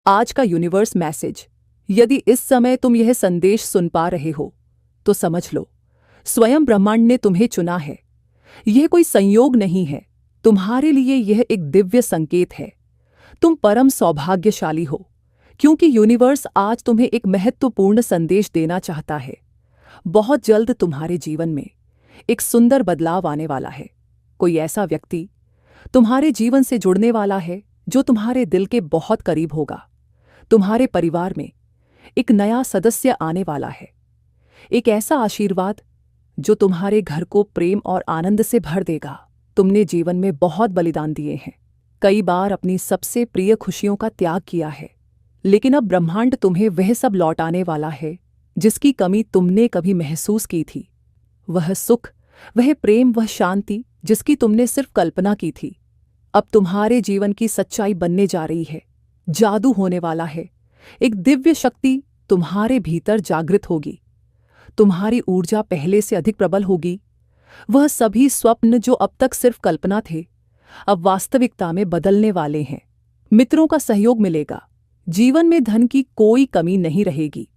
आज का universe message. यदि इस समय तुम यह संदेश सुन पा रहे हो तो समझ लो, स्वयं ब्रह्मांड ने तुम्हें चुना है। यह कोई संयोग नहीं है, तुम्हारे लिए यह एक दिव्य संकेत है। तुम परम सौभाग्यशाली हो, क्योंकि यूनिवर्स आज तुम्हें एक महत्वपूर्ण संदेश देना चाहता है। बहुत जल्द तुम्हारे जीवन में एक सुंदर बदलाव आने वाला है। कोई ऐसा व्यक्ति तुम्हारे जीवन से जुड़ने वाला है जो तुम्हारे दिल के बहुत करीब होगा। तुम्हारे परिवार में एक नया सदस्य आने वाला है। एक ऐसा आशीर्वाद जो तुम्हारे घर को प्रेम और आनंद से भर देगा। तुमने जीवन में बहुत बलिदान दिए हैं, कई बार अपनी सबसे प्रिय खुशियों का त्याग किया है, लेकिन अब ब्रह्मांड तुम्हें वह सब लौटाने वाला है जिसकी कमी तुमने कभी महसूस की थी। वह सुख, वह प्रेम, वह शांति जिसकी तुमने सिर्फ कल्पना की थी, अब तुम्हारे जीवन की सच्चाई बनने जा रही है। जादू होने वाला है। एक दिव्य शक्ति तुम्हारे भीतर जागृत होगी। तुम्हारी ऊर्जा पहले से अधिक प्रबल होगी। वह सभी स्वप्न जो अब तक सिर्फ कल्पना थे, अब वास्तविकता में बदलने वाले हैं। मित्रों का सहयोग मिलेगा। जीवन में धन की कोई कमी नहीं रहेगी।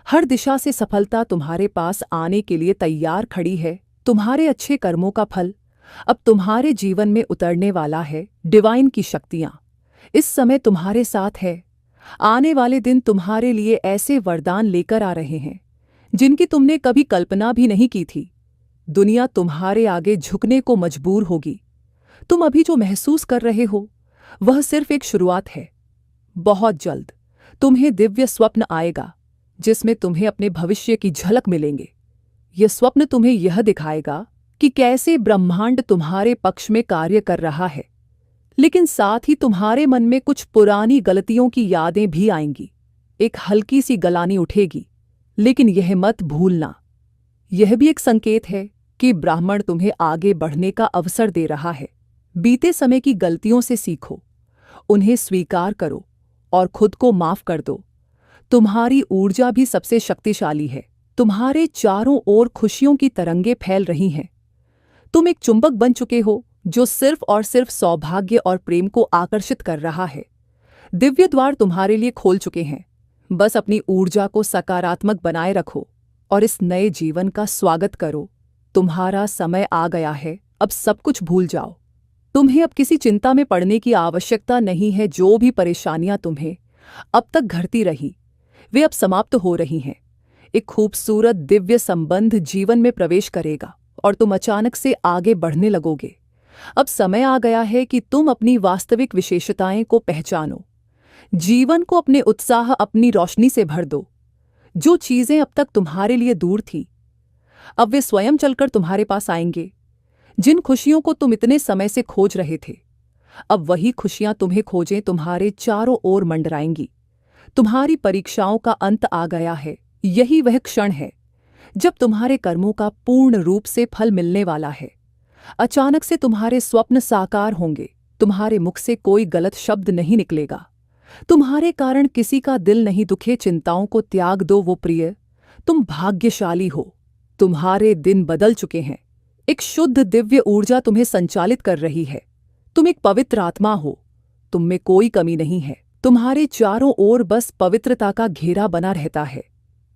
हर दिशा से सफलता तुम्हारे पास आने के लिए तैयार खड़ी है। तुम्हारे अच्छे कर्मों का फल अब तुम्हारे जीवन में उतरने वाला है। डिवाइन की शक्तियां इस समय तुम्हारे साथ है। आने वाले दिन तुम्हारे लिए ऐसे वरदान लेकर आ रहे हैं जिनकी तुमने कभी कल्पना भी नहीं की थी। दुनिया तुम्हारे आगे झुकने को मजबूर होगी। तुम अभी जो महसूस कर रहे हो वह सिर्फ एक शुरुआत है। बहुत जल्द तुम्हें दिव्य स्वप्न आएगा जिसमें तुम्हें अपने भविष्य की झलक मिलेंगे। यह स्वप्न तुम्हें यह दिखाएगा कि कैसे ब्रह्मांड तुम्हारे पक्ष में कार्य कर रहा है, लेकिन साथ ही तुम्हारे मन में कुछ पुरानी गलतियों की यादें भी आएंगी। एक हल्की सी गलानी उठेगी, लेकिन यह मत भूलना, यह भी एक संकेत है कि ब्रह्मांड तुम्हें आगे बढ़ने का अवसर दे रहा है। बीते समय की गलतियों से सीखो, उन्हें स्वीकार करो और खुद को माफ कर दो। तुम्हारी ऊर्जा भी सबसे शक्तिशाली है। तुम्हारे चारों ओर खुशियों की तरंगें फैल रही हैं। तुम एक चुंबक बन चुके हो जो सिर्फ और सिर्फ सौभाग्य और प्रेम को आकर्षित कर रहा है। दिव्य द्वार तुम्हारे लिए खोल चुके हैं। बस अपनी ऊर्जा को सकारात्मक बनाए रखो और इस नए जीवन का स्वागत करो। तुम्हारा समय आ गया है, अब सब कुछ भूल जाओ। तुम्हें अब किसी चिंता में पड़ने की आवश्यकता नहीं है। जो भी परेशानियां तुम्हें अब तक घरती रही, वे अब समाप्त हो रही हैं। एक खूबसूरत दिव्य संबंध जीवन में प्रवेश करेगा और तुम अचानक से आगे बढ़ने लगोगे। अब समय आ गया है कि तुम अपनी वास्तविक विशेषताएं को पहचानो। जीवन को अपने उत्साह, अपनी रोशनी से भर दो। जो चीजें अब तक तुम्हारे लिए दूर थी, अब वे स्वयं चलकर तुम्हारे पास आएंगे। जिन खुशियों को तुम इतने समय से खोज रहे थे, अब वही खुशियां तुम्हें खोजें तुम्हारे चारों ओर मंडराएंगी। तुम्हारी परीक्षाओं का अंत आ गया है। यही वह क्षण है जब तुम्हारे कर्मों का पूर्ण रूप से फल मिलने वाला है। अचानक से तुम्हारे स्वप्न साकार होंगे। तुम्हारे मुख से कोई गलत शब्द नहीं निकलेगा। तुम्हारे कारण किसी का दिल नहीं दुखे। चिंताओं को त्याग दो वो प्रिय, तुम भाग्यशाली हो। तुम्हारे दिन बदल चुके हैं। एक शुद्ध दिव्य ऊर्जा तुम्हें संचालित कर रही है। तुम एक पवित्र आत्मा हो। तुम में कोई कमी नहीं है। तुम्हारे चारों ओर बस पवित्रता का घेरा बना रहता है।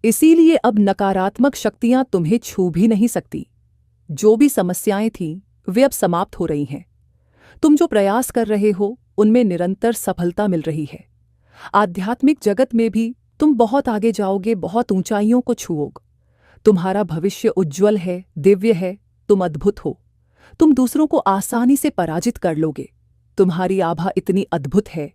इसीलिए अब नकारात्मक शक्तियां तुम्हें छू भी नहीं सकती। जो भी समस्याएं थीं, वे अब समाप्त हो रही हैं। तुम जो प्रयास कर रहे हो उनमें निरंतर सफलता मिल रही है। आध्यात्मिक जगत में भी तुम बहुत आगे जाओगे, बहुत ऊंचाइयों को छुओगे। तुम्हारा भविष्य उज्ज्वल है, दिव्य है। तुम अद्भुत हो। तुम दूसरों को आसानी से पराजित कर लोगे। तुम्हारी आभा इतनी अद्भुत है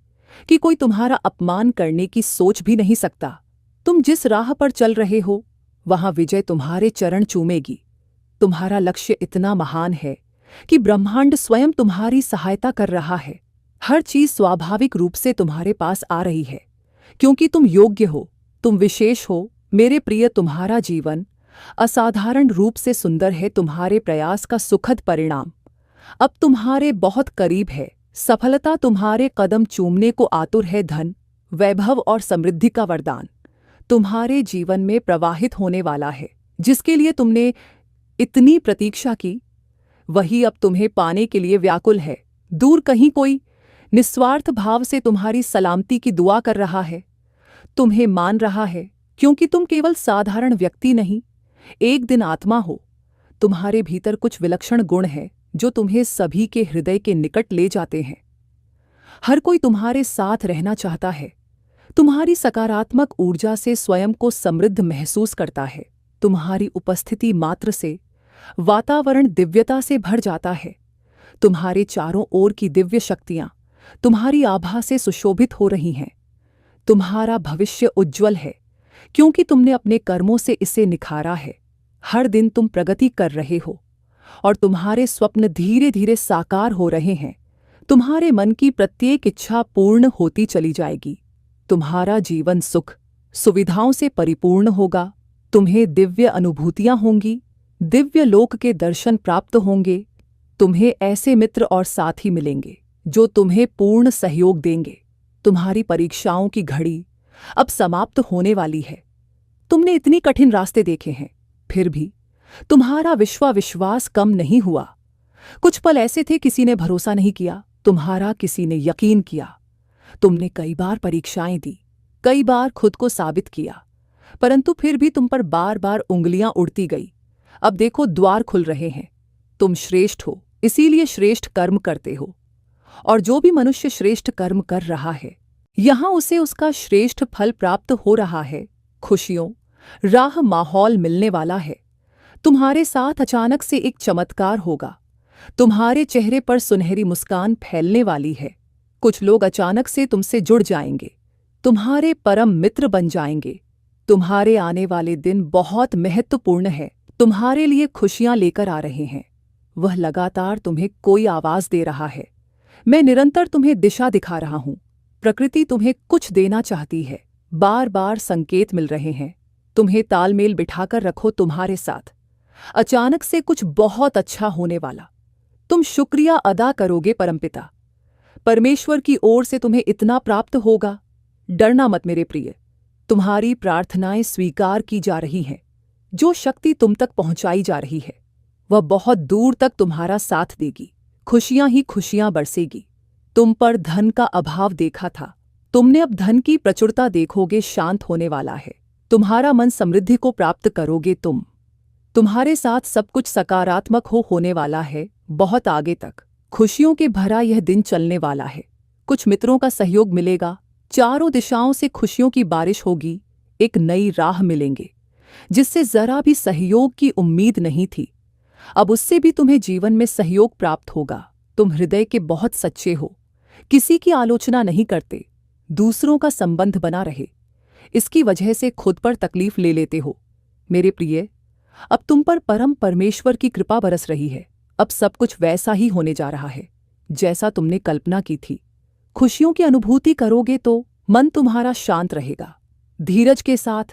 कि कोई तुम्हारा अपमान करने की सोच भी नहीं सकता। तुम जिस राह पर चल रहे हो वहां विजय तुम्हारे चरण चूमेगी। तुम्हारा लक्ष्य इतना महान है कि ब्रह्मांड स्वयं तुम्हारी सहायता कर रहा है। हर चीज स्वाभाविक रूप से तुम्हारे पास आ रही है, क्योंकि तुम योग्य हो, तुम विशेष हो। मेरे प्रिय, तुम्हारा जीवन असाधारण रूप से सुंदर है। तुम्हारे प्रयास का सुखद परिणाम अब तुम्हारे बहुत करीब है। सफलता तुम्हारे कदम चूमने को आतुर है। धन, वैभव और समृद्धि का वरदान तुम्हारे जीवन में प्रवाहित होने वाला है। जिसके लिए तुमने इतनी प्रतीक्षा की, वही अब तुम्हें पाने के लिए व्याकुल है। दूर कहीं कोई निस्वार्थ भाव से तुम्हारी सलामती की दुआ कर रहा है, तुम्हें मान रहा है, क्योंकि तुम केवल साधारण व्यक्ति नहीं, एक दिन आत्मा हो। तुम्हारे भीतर कुछ विलक्षण गुण हैं जो तुम्हें सभी के हृदय के निकट ले जाते हैं। हर कोई तुम्हारे साथ रहना चाहता है। तुम्हारी सकारात्मक ऊर्जा से स्वयं को समृद्ध महसूस करता है। तुम्हारी उपस्थिति मात्र से वातावरण दिव्यता से भर जाता है। तुम्हारे चारों ओर की दिव्य शक्तियां तुम्हारी आभा से सुशोभित हो रही हैं। तुम्हारा भविष्य उज्ज्वल है, क्योंकि तुमने अपने कर्मों से इसे निखारा है। हर दिन तुम प्रगति कर रहे हो और तुम्हारे स्वप्न धीरे धीरे साकार हो रहे हैं। तुम्हारे मन की प्रत्येक इच्छा पूर्ण होती चली जाएगी। तुम्हारा जीवन सुख सुविधाओं से परिपूर्ण होगा। तुम्हें दिव्य अनुभूतियां होंगी, दिव्य लोक के दर्शन प्राप्त होंगे। तुम्हें ऐसे मित्र और साथी मिलेंगे जो तुम्हें पूर्ण सहयोग देंगे। तुम्हारी परीक्षाओं की घड़ी अब समाप्त होने वाली है। तुमने इतनी कठिन रास्ते देखे हैं, फिर भी तुम्हारा विश्वास कम नहीं हुआ। कुछ पल ऐसे थे किसी ने भरोसा नहीं किया, तुम्हारा किसी ने यकीन किया। तुमने कई बार परीक्षाएं दी, कई बार खुद को साबित किया, परंतु फिर भी तुम पर बार बार उंगलियां उड़ती गई। अब देखो द्वार खुल रहे हैं। तुम श्रेष्ठ हो, इसीलिए श्रेष्ठ कर्म करते हो। और जो भी मनुष्य श्रेष्ठ कर्म कर रहा है, यहां उसे उसका श्रेष्ठ फल प्राप्त हो रहा है। खुशियों राह माहौल मिलने वाला है। तुम्हारे साथ अचानक से एक चमत्कार होगा। तुम्हारे चेहरे पर सुनहरी मुस्कान फैलने वाली है। कुछ लोग अचानक से तुमसे जुड़ जाएंगे, तुम्हारे परम मित्र बन जाएंगे। तुम्हारे आने वाले दिन बहुत महत्वपूर्ण है, तुम्हारे लिए खुशियां लेकर आ रहे हैं। वह लगातार तुम्हें कोई आवाज दे रहा है। मैं निरंतर तुम्हें दिशा दिखा रहा हूं। प्रकृति तुम्हें कुछ देना चाहती है। बार बार संकेत मिल रहे हैं। तुम्हें तालमेल बिठाकर रखो तुम्हारे साथ। अचानक से कुछ बहुत अच्छा होने वाला। तुम शुक्रिया अदा करोगे परमपिता परमेश्वर की ओर से तुम्हें इतना प्राप्त होगा। डरना मत मेरे प्रिय, तुम्हारी प्रार्थनाएं स्वीकार की जा रही हैं। जो शक्ति तुम तक पहुंचाई जा रही है, वह बहुत दूर तक तुम्हारा साथ देगी। खुशियां ही खुशियां बरसेगी। तुम पर धन का अभाव देखा था, तुमने अब धन की प्रचुरता देखोगे। शांत होने वाला है। तुम्हारा मन समृद्धि को प्राप्त करोगे। तुम्हारे साथ सब कुछ सकारात्मक होने वाला है, बहुत आगे तक। खुशियों के भरा यह दिन चलने वाला है। कुछ मित्रों का सहयोग मिलेगा। चारों दिशाओं से खुशियों की बारिश होगी। एक नई राह मिलेंगे जिससे जरा भी सहयोग की उम्मीद नहीं थी, अब उससे भी तुम्हें जीवन में सहयोग प्राप्त होगा। तुम हृदय के बहुत सच्चे हो, किसी की आलोचना नहीं करते, दूसरों का संबंध बना रहे, इसकी वजह से खुद पर तकलीफ ले लेते हो। मेरे प्रिय, अब तुम पर परम परमेश्वर की कृपा बरस रही है। अब सब कुछ वैसा ही होने जा रहा है जैसा तुमने कल्पना की थी। खुशियों की अनुभूति करोगे तो मन तुम्हारा शांत रहेगा। धीरज के साथ,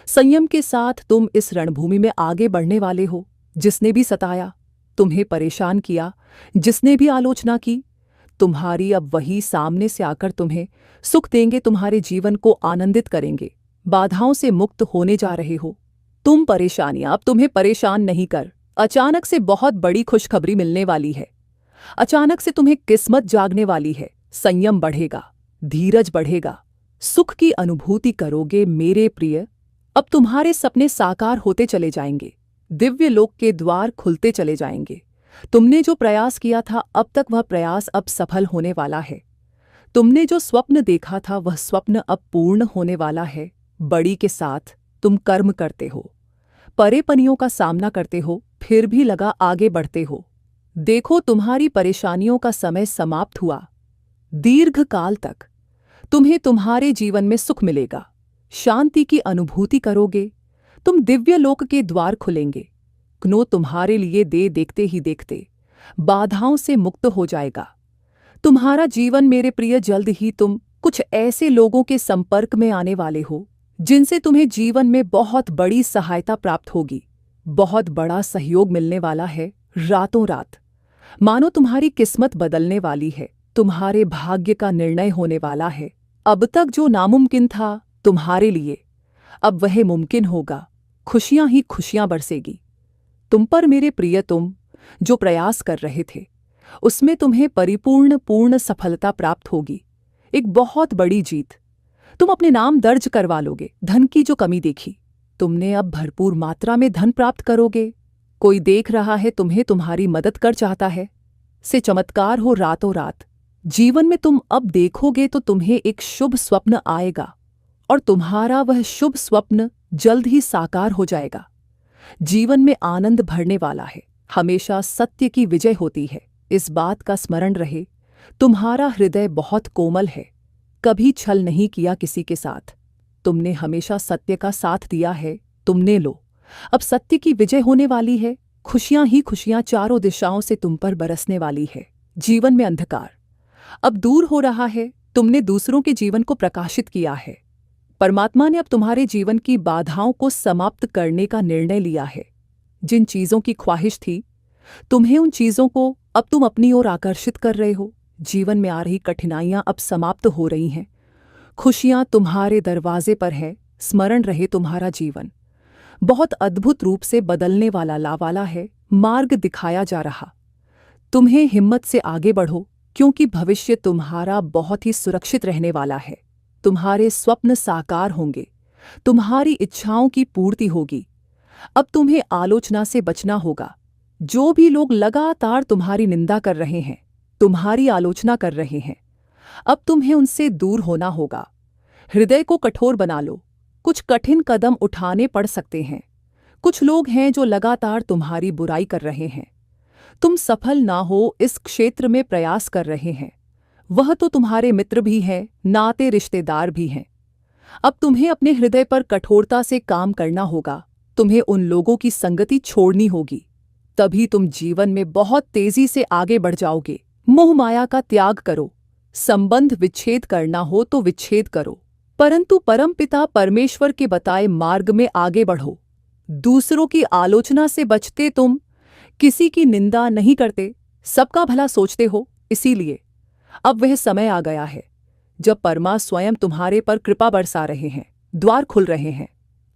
संयम के साथ तुम इस रणभूमि में आगे बढ़ने वाले हो। जिसने भी सताया, तुम्हें परेशान किया, जिसने भी आलोचना की, तुम्हारी अब वही सामने से आकर तुम्हें सुख देंगे, तुम्हारे जीवन को आनंदित करेंगे। बाधाओं से मुक्त होने जा रहे हो। तुम परेशानियां अब तुम्हें परेशान नहीं कर। अचानक से बहुत बड़ी खुशखबरी मिलने वाली है। अचानक से तुम्हें किस्मत जागने वाली है। संयम बढ़ेगा, धीरज बढ़ेगा, सुख की अनुभूति करोगे मेरे प्रिय। अब तुम्हारे सपने साकार होते चले जाएंगे। दिव्य लोक के द्वार खुलते चले जाएंगे। तुमने जो प्रयास किया था अब तक, वह प्रयास अब सफल होने वाला है। तुमने जो स्वप्न देखा था वह स्वप्न अब पूर्ण होने वाला है। बड़ी के साथ तुम कर्म करते हो, परेशानियों का सामना करते हो, फिर भी लगा आगे बढ़ते हो। देखो तुम्हारी परेशानियों का समय समाप्त हुआ। दीर्घ काल तक तुम्हें तुम्हारे जीवन में सुख मिलेगा, शांति की अनुभूति करोगे। तुम दिव्य लोक के द्वार खुलेंगे। क्नो तुम्हारे लिए देखते ही देखते बाधाओं से मुक्त हो जाएगा। तुम्हारा जीवन मेरे प्रिय, जल्द ही तुम कुछ ऐसे लोगों के संपर्क में आने वाले हो जिनसे तुम्हें जीवन में बहुत बड़ी सहायता प्राप्त होगी। बहुत बड़ा सहयोग मिलने वाला है रातों रात। मानो तुम्हारी किस्मत बदलने वाली है, तुम्हारे भाग्य का निर्णय होने वाला है। अब तक जो नामुमकिन था तुम्हारे लिए, अब वह मुमकिन होगा। खुशियां ही खुशियां बरसेगी तुम पर मेरे प्रिय। तुम जो प्रयास कर रहे थे, उसमें तुम्हें पूर्ण सफलता प्राप्त होगी, एक बहुत बड़ी जीत। तुम अपने नाम दर्ज करवा लोगे। धन की जो कमी देखी, तुमने अब भरपूर मात्रा में धन प्राप्त करोगे। कोई देख रहा है तुम्हें, तुम्हारी मदद कर चाहता है, से चमत्कार हो रातों रात। जीवन में तुम अब देखोगे तो तुम्हें एक शुभ स्वप्न आएगा और तुम्हारा वह शुभ स्वप्न जल्द ही साकार हो जाएगा। जीवन में आनंद भरने वाला है। हमेशा सत्य की विजय होती है, इस बात का स्मरण रहे। तुम्हारा हृदय बहुत कोमल है, कभी छल नहीं किया किसी के साथ। तुमने हमेशा सत्य का साथ दिया है, तुमने लो। अब सत्य की विजय होने वाली है। खुशियां ही खुशियां चारों दिशाओं से तुम पर बरसने वाली है। जीवन में अंधकार अब दूर हो रहा है। तुमने दूसरों के जीवन को प्रकाशित किया है। परमात्मा ने अब तुम्हारे जीवन की बाधाओं को समाप्त करने का निर्णय लिया है। जिन चीजों की ख्वाहिश थी, तुम्हें उन चीजों को अब तुम अपनी ओर आकर्षित कर रहे हो। जीवन में आ रही कठिनाइयां अब समाप्त हो रही हैं। खुशियां तुम्हारे दरवाजे पर है। स्मरण रहे, तुम्हारा जीवन बहुत अद्भुत रूप से बदलने वाला है। मार्ग दिखाया जा रहा। तुम्हें हिम्मत से आगे बढ़ो, क्योंकि भविष्य तुम्हारा बहुत ही सुरक्षित रहने वाला है। तुम्हारे स्वप्न साकार होंगे, तुम्हारी इच्छाओं की पूर्ति होगी। अब तुम्हें आलोचना से बचना होगा। जो भी लोग लगातार तुम्हारी निंदा कर रहे हैं, तुम्हारी आलोचना कर रहे हैं, अब तुम्हें उनसे दूर होना होगा। हृदय को कठोर बना लो। कुछ कठिन कदम उठाने पड़ सकते हैं। कुछ लोग हैं जो लगातार तुम्हारी बुराई कर रहे हैं। तुम सफल ना हो इस क्षेत्र में प्रयास कर रहे हैं। वह तो तुम्हारे मित्र भी हैं, नाते रिश्तेदार भी हैं। अब तुम्हें अपने हृदय पर कठोरता से काम करना होगा। तुम्हें उन लोगों की संगति छोड़नी होगी, तभी तुम जीवन में बहुत तेजी से आगे बढ़ जाओगे। मोह माया का त्याग करो। संबंध विच्छेद करना हो तो विच्छेद करो, परंतु परमपिता परमेश्वर के बताए मार्ग में आगे बढ़ो। दूसरों की आलोचना से बचते तुम किसी की निंदा नहीं करते, सबका भला सोचते हो। इसीलिए अब वह समय आ गया है जब परमा स्वयं तुम्हारे पर कृपा बरसा रहे हैं। द्वार खुल रहे हैं।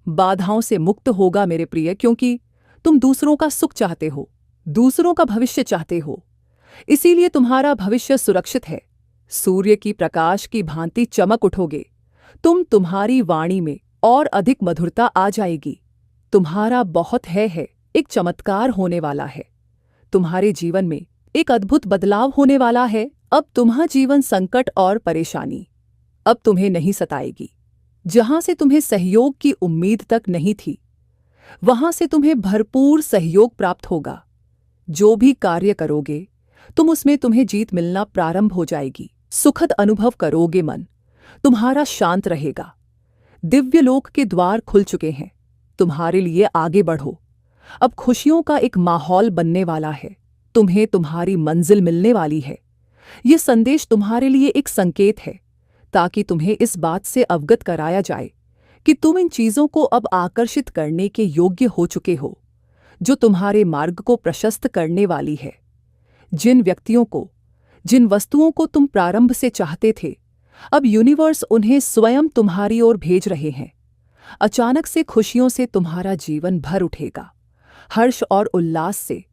बाधाओं से मुक्त होगा मेरे प्रिय, क्योंकि तुम दूसरों का सुख चाहते हो, दूसरों का भविष्य चाहते हो। इसीलिए तुम्हारा भविष्य सुरक्षित है। सूर्य की प्रकाश की भांति चमक उठोगे तुम। तुम्हारी वाणी में और अधिक मधुरता आ जाएगी। तुम्हारा बहुत है एक चमत्कार होने वाला है। तुम्हारे जीवन में एक अद्भुत बदलाव होने वाला है। अब तुम्हारा जीवन संकट और परेशानी अब तुम्हें नहीं सताएगी। जहां से तुम्हें सहयोग की उम्मीद तक नहीं थी, वहां से तुम्हें भरपूर सहयोग प्राप्त होगा। जो भी कार्य करोगे तुम उसमें तुम्हें जीत मिलना प्रारंभ हो जाएगी। सुखद अनुभव करोगे। मन तुम्हारा शांत रहेगा। दिव्य लोक के द्वार खुल चुके हैं। तुम्हारे लिए आगे बढ़ो। अब खुशियों का एक माहौल बनने वाला है। तुम्हें तुम्हारी मंजिल मिलने वाली है। यह संदेश तुम्हारे लिए एक संकेत है, ताकि तुम्हें इस बात से अवगत कराया जाए कि तुम इन चीजों को अब आकर्षित करने के योग्य हो चुके हो, जो तुम्हारे मार्ग को प्रशस्त करने वाली है। जिन व्यक्तियों को, जिन वस्तुओं को तुम प्रारंभ से चाहते थे, अब यूनिवर्स उन्हें स्वयं तुम्हारी ओर भेज रहे हैं। अचानक से खुशियों से तुम्हारा जीवन भर उठेगा। हर्ष और उल्लास से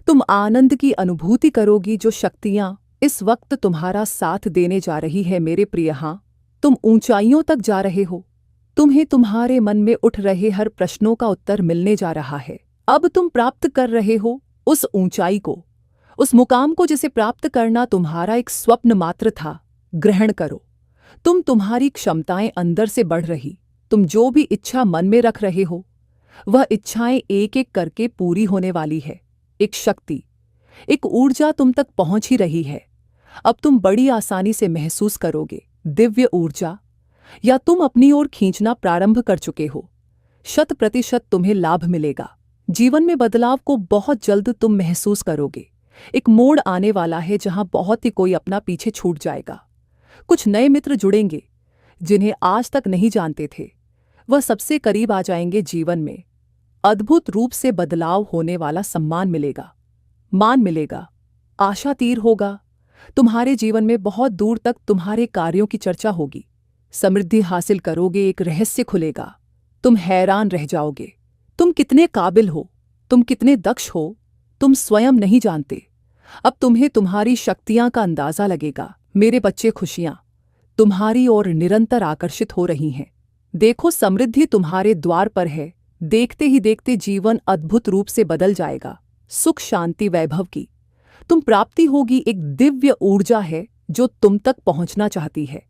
तुम आनंद की अनुभूति करोगी। जो शक्तियां इस वक्त तुम्हारा साथ देने जा रही है मेरे प्रिय, हाँ, तुम ऊंचाइयों तक जा रहे हो। तुम्हें तुम्हारे मन में उठ रहे हर प्रश्नों का उत्तर मिलने जा रहा है। अब तुम प्राप्त कर रहे हो उस ऊंचाई को, उस मुकाम को जिसे प्राप्त करना तुम्हारा एक स्वप्न मात्र था। ग्रहण करो। तुम्हारी क्षमताएं अंदर से बढ़ रही। तुम जो भी इच्छा मन में रख रहे हो, वह इच्छाएं एक एक करके पूरी होने वाली है। एक शक्ति, एक ऊर्जा तुम तक पहुंच ही रही है। अब तुम बड़ी आसानी से महसूस करोगे दिव्य ऊर्जा, या तुम अपनी ओर खींचना प्रारंभ कर चुके हो। 100% तुम्हें लाभ मिलेगा। जीवन में बदलाव को बहुत जल्द तुम महसूस करोगे। एक मोड़ आने वाला है जहां बहुत ही कोई अपना पीछे छूट जाएगा। कुछ नए मित्र जुड़ेंगे जिन्हें आज तक नहीं जानते थे, वह सबसे करीब आ जाएंगे। जीवन में अद्भुत रूप से बदलाव होने वाला सम्मान मिलेगा, मान मिलेगा, आशा तीर होगा। तुम्हारे जीवन में बहुत दूर तक तुम्हारे कार्यों की चर्चा होगी। समृद्धि हासिल करोगे। एक रहस्य खुलेगा। तुम हैरान रह जाओगे। तुम कितने काबिल हो, तुम कितने दक्ष हो, तुम स्वयं नहीं जानते। अब तुम्हें तुम्हारी शक्तियां का अंदाजा लगेगा। मेरे बच्चे, खुशियां तुम्हारी ओर निरंतर आकर्षित हो रही हैं। देखो, समृद्धि तुम्हारे द्वार पर है। देखते ही देखते जीवन अद्भुत रूप से बदल जाएगा। सुख, शांति, वैभव की तुम प्राप्ति होगी। एक दिव्य ऊर्जा है जो तुम तक पहुंचना चाहती है,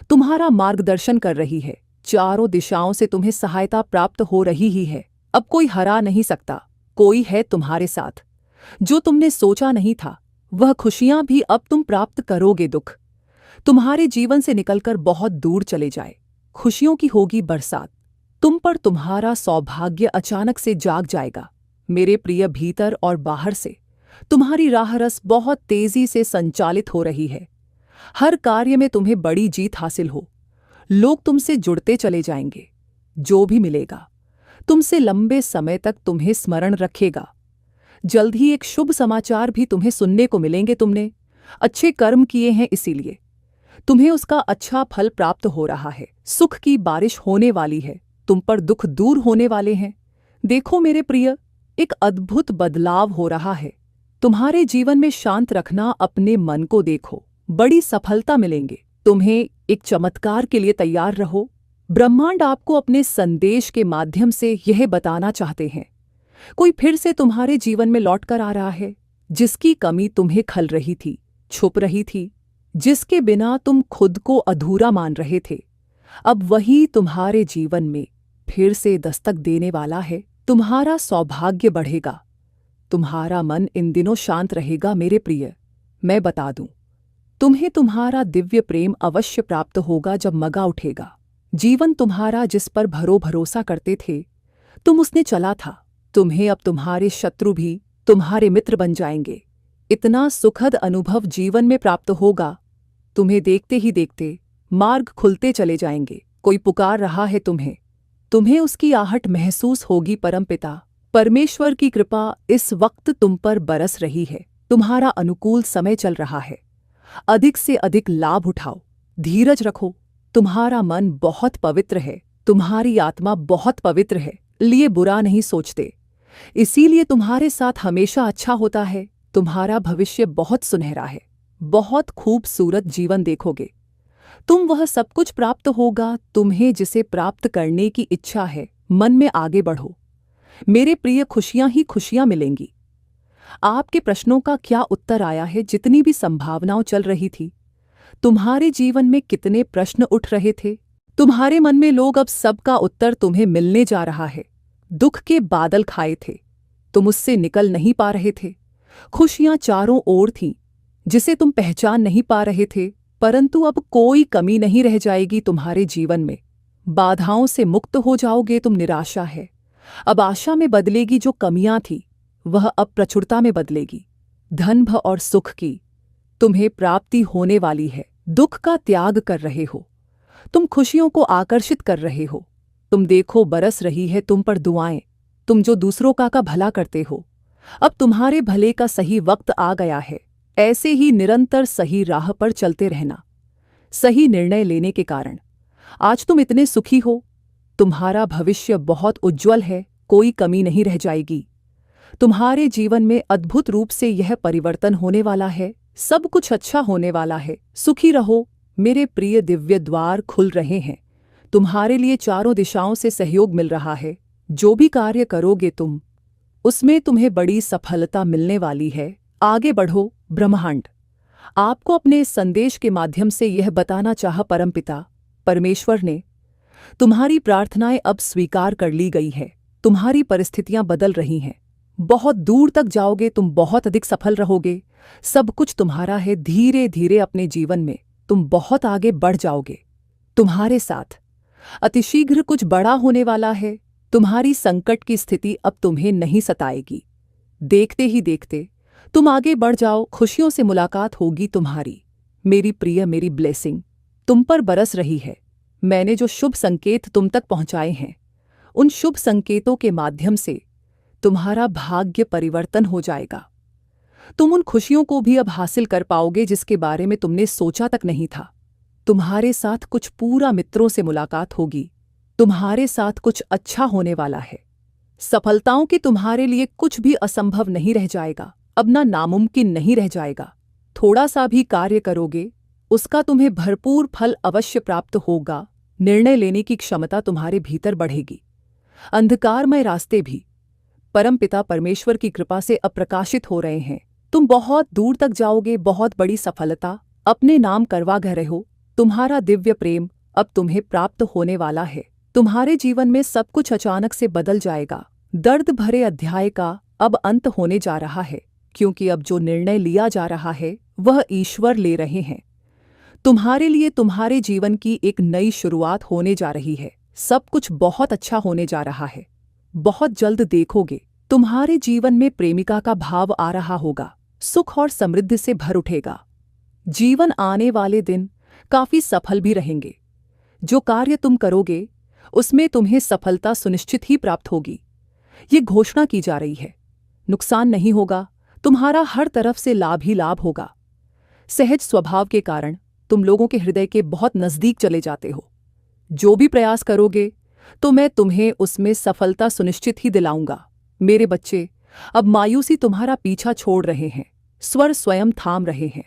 तुम्हारा मार्गदर्शन कर रही है। चारों दिशाओं से तुम्हें सहायता प्राप्त हो रही ही है। अब कोई हरा नहीं सकता। कोई है तुम्हारे साथ। जो तुमने सोचा नहीं था वह खुशियां भी अब तुम प्राप्त करोगे। दुख तुम्हारे जीवन से निकलकर बहुत दूर चले जाए। खुशियों की होगी बरसात। तुम पर तुम्हारा सौभाग्य अचानक से जाग जाएगा। मेरे प्रिय, भीतर और बाहर से तुम्हारी राह रस बहुत तेजी से संचालित हो रही है। हर कार्य में तुम्हें बड़ी जीत हासिल हो। लोग तुमसे जुड़ते चले जाएंगे। जो भी मिलेगा तुमसे लंबे समय तक तुम्हें स्मरण रखेगा। जल्द ही एक शुभ समाचार भी तुम्हें सुनने को मिलेंगे। तुमने अच्छे कर्म किए हैं, इसीलिए तुम्हें उसका अच्छा फल प्राप्त हो रहा है। सुख की बारिश होने वाली है। तुम पर दुख दूर होने वाले हैं। देखो मेरे प्रिय, एक अद्भुत बदलाव हो रहा है। तुम्हारे जीवन में शांत रखना, अपने मन को देखो। बड़ी सफलता मिलेंगे। तुम्हें एक चमत्कार के लिए तैयार रहो। ब्रह्मांड आपको अपने संदेश के माध्यम से यह बताना चाहते हैं, कोई फिर से तुम्हारे जीवन में लौट कर आ रहा है, जिसकी कमी तुम्हें खल रही थी, छुप रही थी, जिसके बिना तुम खुद को अधूरा मान रहे थे। अब वही तुम्हारे जीवन में फिर से दस्तक देने वाला है। तुम्हारा सौभाग्य बढ़ेगा। तुम्हारा मन इन दिनों शांत रहेगा। मेरे प्रिय, मैं बता दूं, तुम्हें तुम्हारा दिव्य प्रेम अवश्य प्राप्त होगा जब मगा उठेगा। जीवन तुम्हारा जिस पर भरोसा करते थे, तुम उसने चला था। तुम्हें अब तुम्हारे शत्रु भी तुम्हारे मित्र बन जाएंगे। इतना सुखद अनुभव जीवन में प्राप्त होगा। तुम्हें देखते ही देखते मार्ग खुलते चले जाएंगे। कोई पुकार रहा है तुम्हें। तुम्हें उसकी आहट महसूस होगी। परमपिता परमेश्वर की कृपा इस वक्त तुम पर बरस रही है। तुम्हारा अनुकूल समय चल रहा है। अधिक से अधिक लाभ उठाओ। धीरज रखो। तुम्हारा मन बहुत पवित्र है। तुम्हारी आत्मा बहुत पवित्र है, लिए बुरा नहीं सोचते। इसीलिए तुम्हारे साथ हमेशा अच्छा होता है। तुम्हारा भविष्य बहुत सुनहरा है। बहुत खूबसूरत जीवन देखोगे। तुम वह सब कुछ प्राप्त होगा तुम्हें जिसे प्राप्त करने की इच्छा है। मन में आगे बढ़ो मेरे प्रिय, खुशियां ही खुशियां मिलेंगी। आपके प्रश्नों का क्या उत्तर आया है? जितनी भी संभावनाओं चल रही थी, तुम्हारे जीवन में कितने प्रश्न उठ रहे थे, तुम्हारे मन में लोग, अब सबका उत्तर तुम्हें मिलने जा रहा है। दुख के बादल खाए थे, तुम उससे निकल नहीं पा रहे थे। खुशियां चारों ओर थीं, जिसे तुम पहचान नहीं पा रहे थे, परंतु अब कोई कमी नहीं रह जाएगी तुम्हारे जीवन में। बाधाओं से मुक्त हो जाओगे तुम। निराशा है, अब आशा में बदलेगी। जो कमियां थी वह अब प्रचुरता में बदलेगी। धन भ और सुख की तुम्हें प्राप्ति होने वाली है। दुख का त्याग कर रहे हो, तुम खुशियों को आकर्षित कर रहे हो। तुम देखो, बरस रही है तुम पर दुआएं। तुम जो दूसरों का भला करते हो, अब तुम्हारे भले का सही वक्त आ गया है। ऐसे ही निरंतर सही राह पर चलते रहना। सही निर्णय लेने के कारण आज तुम इतने सुखी हो। तुम्हारा भविष्य बहुत उज्ज्वल है, कोई कमी नहीं रह जाएगी। तुम्हारे जीवन में अद्भुत रूप से यह परिवर्तन होने वाला है। सब कुछ अच्छा होने वाला है। सुखी रहो मेरे प्रिय। दिव्य द्वार खुल रहे हैं। तुम्हारे लिए चारों दिशाओं से सहयोग मिल रहा है। जो भी कार्य करोगे तुम, उसमें तुम्हें बड़ी सफलता मिलने वाली है। आगे बढ़ो। ब्रह्मांड आपको अपने इस संदेश के माध्यम से यह बताना चाहा, परमपिता परमेश्वर ने तुम्हारी प्रार्थनाएं अब स्वीकार कर ली गई है। तुम्हारी परिस्थितियां बदल रही हैं। बहुत दूर तक जाओगे तुम, बहुत अधिक सफल रहोगे। सब कुछ तुम्हारा है। धीरे धीरे अपने जीवन में तुम बहुत आगे बढ़ जाओगे। तुम्हारे साथ अतिशीघ्र कुछ बड़ा होने वाला है। तुम्हारी संकट की स्थिति अब तुम्हें नहीं सताएगी। देखते ही देखते तुम आगे बढ़ जाओ। खुशियों से मुलाकात होगी तुम्हारी। मेरी प्रिय, मेरी ब्लेसिंग तुम पर बरस रही है। मैंने जो शुभ संकेत तुम तक पहुंचाए हैं, उन शुभ संकेतों के माध्यम से तुम्हारा भाग्य परिवर्तन हो जाएगा। तुम उन खुशियों को भी अब हासिल कर पाओगे जिसके बारे में तुमने सोचा तक नहीं था। तुम्हारे साथ कुछ पूरा मित्रों से मुलाकात होगी। तुम्हारे साथ कुछ अच्छा होने वाला है। सफलताओं के तुम्हारे लिए कुछ भी असंभव नहीं रह जाएगा। अब ना नामुमकिन नहीं रह जाएगा। थोड़ा सा भी कार्य करोगे, उसका तुम्हें भरपूर फल अवश्य प्राप्त होगा। निर्णय लेने की क्षमता तुम्हारे भीतर बढ़ेगी। अंधकारमय रास्ते भी परमपिता परमेश्वर की कृपा से अप्रकाशित हो रहे हैं। तुम बहुत दूर तक जाओगे, बहुत बड़ी सफलता अपने नाम करवा रहे हो। तुम्हारा दिव्य प्रेम अब तुम्हें प्राप्त होने वाला है। तुम्हारे जीवन में सब कुछ अचानक से बदल जाएगा। दर्द भरे अध्याय का अब अंत होने जा रहा है, क्योंकि अब जो निर्णय लिया जा रहा है वह ईश्वर ले रहे हैं। तुम्हारे लिए तुम्हारे जीवन की एक नई शुरुआत होने जा रही है। सब कुछ बहुत अच्छा होने जा रहा है। बहुत जल्द देखोगे तुम्हारे जीवन में प्रेमिका का भाव आ रहा होगा। सुख और समृद्धि से भर उठेगा। जीवन आने वाले दिन काफी सफल भी रहेंगे। जो कार्य तुम करोगे उसमें तुम्हें सफलता सुनिश्चित ही प्राप्त होगी। ये घोषणा की जा रही है। नुकसान नहीं होगा, तुम्हारा हर तरफ से लाभ ही लाभ होगा। सहज स्वभाव के कारण तुम लोगों के हृदय के बहुत नजदीक चले जाते हो। जो भी प्रयास करोगे तो मैं तुम्हें उसमें सफलता सुनिश्चित ही दिलाऊंगा। मेरे बच्चे, अब मायूसी तुम्हारा पीछा छोड़ रहे हैं। स्वर स्वयं थाम रहे हैं।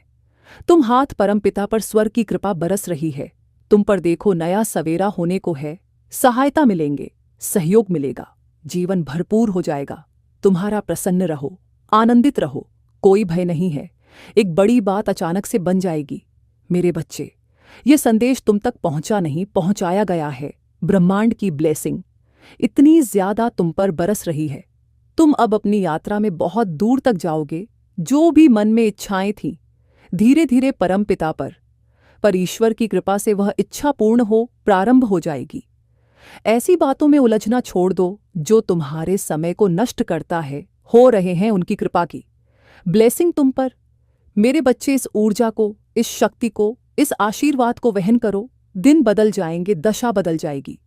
तुम हाथ परमपिता पर स्वर की कृपा बरस रही है। तुम पर देखो नया सवेरा होने को है। सहायता मिलेंगे, सहयोग मिलेगा, जीवन भरपूर हो जाएगा। तुम्हारा प्रसन्न रहो, आनंदित रहो, कोई भय नहीं है। एक बड़ी बात अचानक से बन जाएगी। मेरे बच्चे, ये संदेश तुम तक पहुंचा नहीं, पहुंचाया गया है। ब्रह्मांड की ब्लेसिंग इतनी ज्यादा तुम पर बरस रही है। तुम अब अपनी यात्रा में बहुत दूर तक जाओगे। जो भी मन में इच्छाएं थीं, धीरे धीरे परमपिता पर ईश्वर की कृपा से वह इच्छा पूर्ण हो प्रारंभ हो जाएगी। ऐसी बातों में उलझना छोड़ दो जो तुम्हारे समय को नष्ट करता है। हो रहे हैं उनकी कृपा की ब्लेसिंग तुम पर। मेरे बच्चे, इस ऊर्जा को, इस शक्ति को, इस आशीर्वाद को वहन करो। दिन बदल जाएंगे, दशा बदल जाएगी।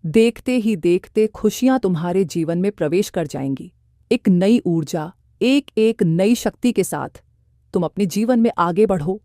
देखते ही देखते खुशियां तुम्हारे जीवन में प्रवेश कर जाएंगी। एक नई ऊर्जा, एक एक नई शक्ति के साथ तुम अपने जीवन में आगे बढ़ो।